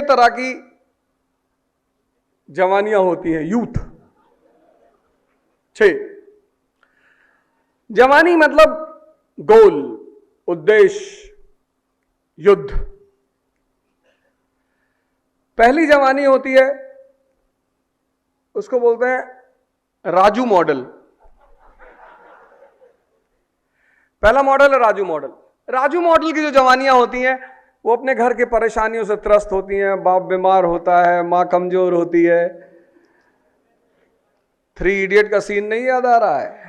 6 तरह की जवानियां होती हैं, यूथ। 6 जवानी मतलब गोल, उद्देश्य, युद्ध। पहली जवानी होती है, उसको बोलते हैं राजू मॉडल। पहला मॉडल है राजू मॉडल। राजू मॉडल की जो जवानियां होती हैं, वो अपने घर की परेशानियों से त्रस्त होती हैं। बाप बीमार होता है, मां कमजोर होती है। 3 इडियट का सीन नहीं याद आ रहा है?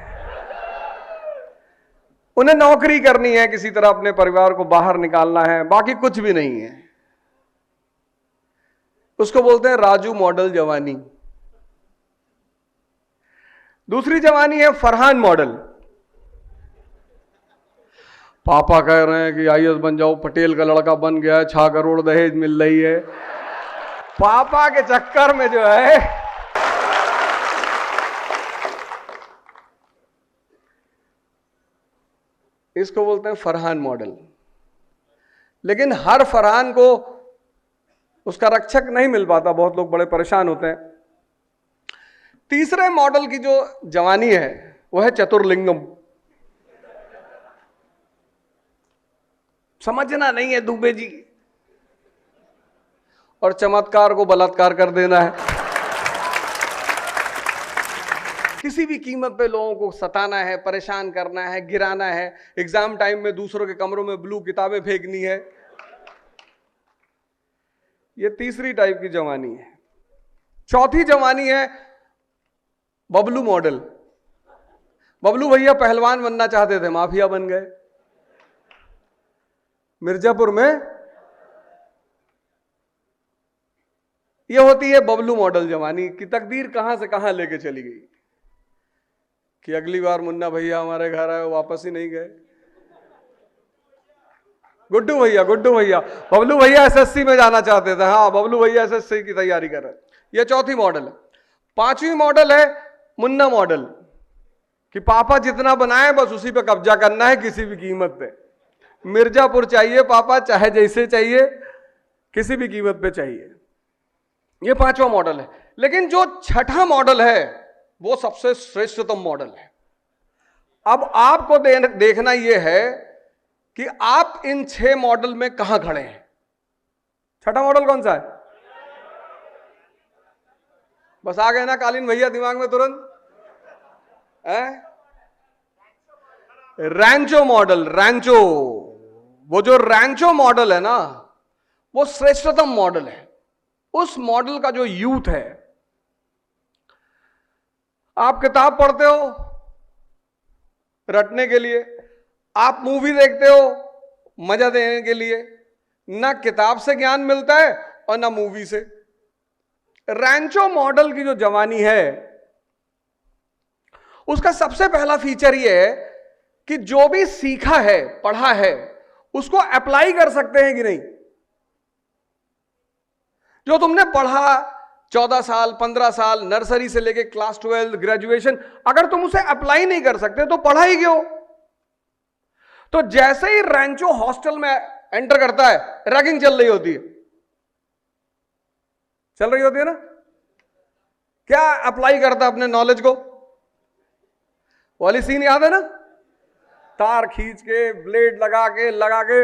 उन्हें नौकरी करनी है, किसी तरह अपने परिवार को बाहर निकालना है, बाकी कुछ भी नहीं है। उसको बोलते हैं राजू मॉडल जवानी। दूसरी जवानी है फरहान मॉडल। पापा कह रहे हैं कि आईएएस बन जाओ, पटेल का लड़का बन गया है, 6 करोड़ दहेज मिल रही है। पापा के चक्कर में जो है इसको बोलते हैं फरहान मॉडल। लेकिन हर फरहान को उसका रक्षक नहीं मिल पाता, बहुत लोग बड़े परेशान होते हैं। तीसरे मॉडल की जो जवानी है वो है चतुर्लिंगम। समझना नहीं है दुबे जी, और चमत्कार को बलात्कार कर देना है। किसी भी कीमत पे लोगों को सताना है, परेशान करना है, गिराना है। एग्जाम टाइम में दूसरों के कमरों में ब्लू किताबें फेंकनी है। ये तीसरी टाइप की जवानी है। चौथी जवानी है बबलू मॉडल। बबलू भैया पहलवान बनना चाहते थे, माफिया बन गए मिर्जापुर में। ये होती है बबलू मॉडल जवानी की तकदीर कहां से कहां लेके चली गई कि अगली बार मुन्ना भैया हमारे घर आए, वापस ही नहीं गए। गुड्डू भैया बबलू भैया एसएससी में जाना चाहते थे। हाँ, बबलू भैया एसएससी की तैयारी कर रहे। ये चौथी मॉडल है। पांचवी मॉडल है मुन्ना मॉडल कि पापा जितना बनाए बस उसी पे कब्जा करना है किसी भी कीमत पे। मिर्जापुर चाहिए पापा, चाहे जैसे चाहिए, किसी भी कीमत पे चाहिए। ये 5वां मॉडल है। लेकिन जो छठा मॉडल है वो सबसे श्रेष्ठतम मॉडल है। अब आपको देखना यह है कि आप इन 6 मॉडल में कहां खड़े हैं। छठा मॉडल कौन सा है? बस आ गए ना कालीन भैया दिमाग में तुरंत? रैंचो मॉडल। रैंचो, वो जो रैंचो मॉडल है ना, वो श्रेष्ठतम मॉडल है। उस मॉडल का जो यूथ है, आप किताब पढ़ते हो रटने के लिए, आप मूवी देखते हो मजा देने के लिए। ना किताब से ज्ञान मिलता है और ना मूवी से। रैंचो मॉडल की जो जवानी है, उसका सबसे पहला फीचर यह है कि जो भी सीखा है, पढ़ा है, उसको अप्लाई कर सकते हैं कि नहीं। जो तुमने पढ़ा 14 साल 15 साल, नर्सरी से लेके क्लास 12 ग्रेजुएशन, अगर तुम उसे अप्लाई नहीं कर सकते तो पढ़ा ही क्यों? तो जैसे ही रैंचो हॉस्टल में एंटर करता है, रैगिंग चल रही होती है। चल रही होती है ना? क्या अप्लाई करता है अपने नॉलेज को? वाली सीन याद है ना? तार खींच के, ब्लेड लगा के,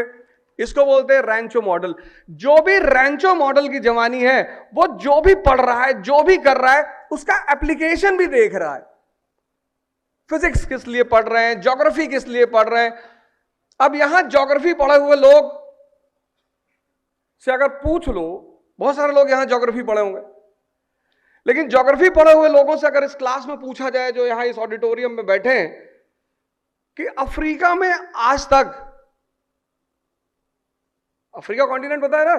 इसको बोलते हैं रैंचो मॉडल। जो भी रैंचो मॉडल की जवानी है, वो जो भी पढ़ रहा है, जो भी कर रहा है, उसका एप्लीकेशन भी देख रहा है। फिजिक्स किस लिए पढ़ रहे हैं, ज्योग्राफी किस लिए पढ़ रहे हैं। अब यहां ज्योग्राफी पढ़े हुए लोग से अगर पूछ लो, बहुत सारे लोग यहां ज्योग्राफी पढ़े होंगे, लेकिन ज्योग्राफी पढ़े हुए लोगों से अगर इस क्लास में पूछा जाए, जो यहां इस ऑडिटोरियम में बैठे हैं, कि अफ्रीका में आज तक, अफ्रीका कॉन्टिनेंट पता है ना,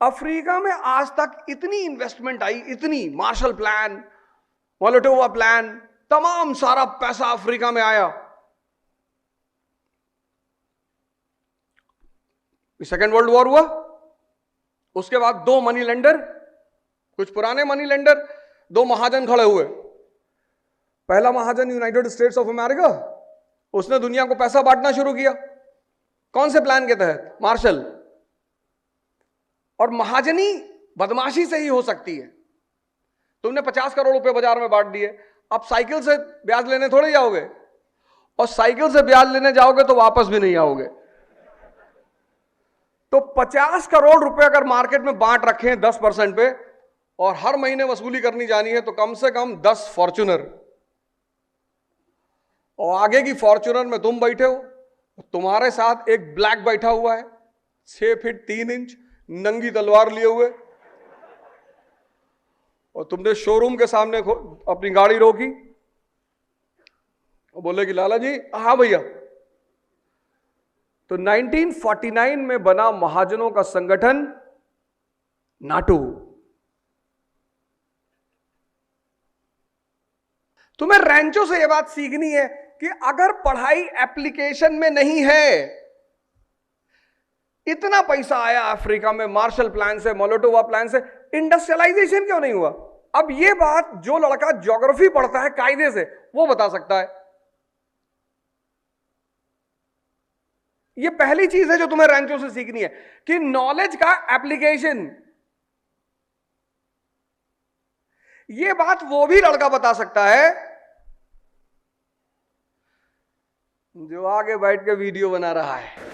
अफ्रीका में आज तक इतनी इन्वेस्टमेंट आई, इतनी, मार्शल प्लान, मोलोटोवा प्लान, तमाम सारा पैसा अफ्रीका में आया। सेकेंड वर्ल्ड वॉर हुआ, उसके बाद 2 मनी लेंडर, कुछ पुराने मनी लेंडर, 2 महाजन खड़े हुए। पहला महाजन यूनाइटेड स्टेट्स ऑफ अमेरिका, उसने दुनिया को पैसा बांटना शुरू किया। कौन से प्लान के तहत? मार्शल। और महाजनी बदमाशी से ही हो सकती है। तुमने 50 करोड़ रुपए बाजार में बांट दिए, अब साइकिल से ब्याज लेने थोड़े जाओगे, और साइकिल से ब्याज लेने जाओगे तो वापस भी नहीं आओगे। तो 50 करोड़ रुपए अगर मार्केट में बांट रखे हैं 10% पे, और हर महीने वसूली करनी जानी है, तो कम से कम 10 फॉर्च्यूनर, और आगे की फॉर्च्यूनर में तुम बैठे हो, तुम्हारे साथ एक ब्लैक बैठा हुआ है 6 फीट 3 इंच नंगी तलवार लिए हुए, और तुमने शोरूम के सामने अपनी गाड़ी रोकी और बोले कि लाला जी, हाँ भैया। तो 1949 में बना महाजनों का संगठन नाटू। तुम्हें रैंचो से यह बात सीखनी है कि अगर पढ़ाई एप्लीकेशन में नहीं है, इतना पैसा आया अफ्रीका में मार्शल प्लान से, मोलोटोवा प्लान से, इंडस्ट्रियलाइजेशन क्यों नहीं हुआ? अब यह बात जो लड़का ज्योग्राफी पढ़ता है कायदे से, वो बता सकता है। यह पहली चीज है जो तुम्हें रैंचो से सीखनी है कि नॉलेज का एप्लीकेशन। यह बात वो भी लड़का बता सकता है जो आगे बैठ के वीडियो बना रहा है।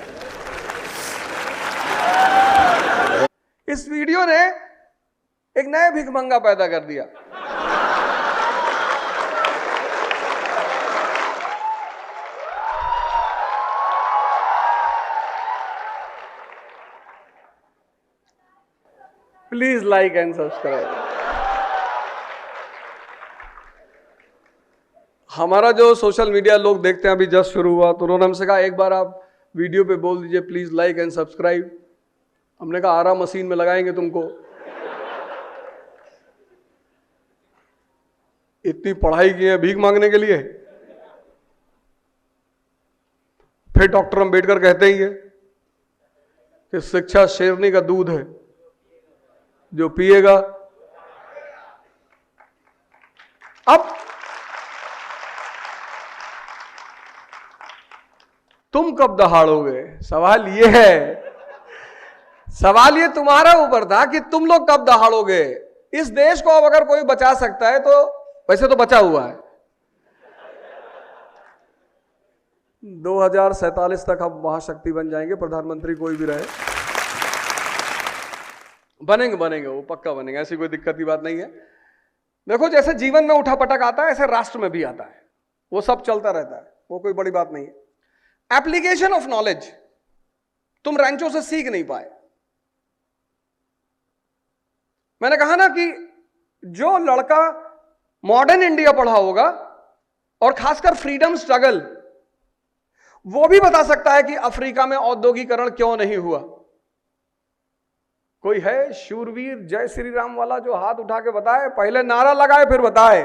इस वीडियो ने एक नया भिखमंगा पैदा कर दिया। Please like and subscribe. हमारा जो सोशल मीडिया लोग देखते हैं, अभी जस्ट शुरू हुआ, तो उन्होंने हमसे कहा एक बार आप वीडियो पे बोल दीजिए प्लीज लाइक एंड सब्सक्राइब। हमने कहा आरा मशीन में लगाएंगे तुमको। इतनी पढ़ाई की है भीख मांगने के लिए? फिर डॉक्टर अंबेडकर कहते ही है कि शिक्षा शेरनी का दूध है, जो पिएगा। अब तुम कब दहाड़ोगे? सवाल यह है, सवाल ये तुम्हारा ऊपर था कि तुम लोग कब दहाड़ोगे। इस देश को अब अगर कोई बचा सकता है तो वैसे तो बचा हुआ है। 2047 तक हम महाशक्ति बन जाएंगे, प्रधानमंत्री कोई भी रहे। बनेंगे, वो पक्का बनेंगे, ऐसी कोई दिक्कत की बात नहीं है। देखो, जैसे जीवन में उठापटक आता है, ऐसे राष्ट्र में भी आता है, वो सब चलता रहता है, वो कोई बड़ी बात नहीं है। एप्लीकेशन ऑफ नॉलेज तुम रैंचो से सीख नहीं पाए। मैंने कहा ना कि जो लड़का मॉडर्न इंडिया पढ़ा होगा और खासकर फ्रीडम स्ट्रगल, वो भी बता सकता है कि अफ्रीका में औद्योगिकरण क्यों नहीं हुआ। कोई है शूरवीर जय श्री राम वाला जो हाथ उठा के बताए? पहले नारा लगाए फिर बताए।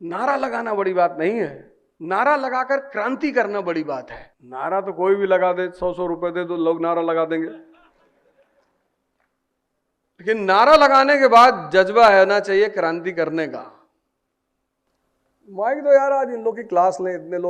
नारा लगाना बड़ी बात नहीं है, नारा लगाकर क्रांति करना बड़ी बात है। नारा तो कोई भी लगा दे, 100 रुपए दे तो लोग नारा लगा देंगे, लेकिन नारा लगाने के बाद जज्बा है ना चाहिए क्रांति करने का। माइक दो यार, आज इन लोग की क्लास लें, इतने लोग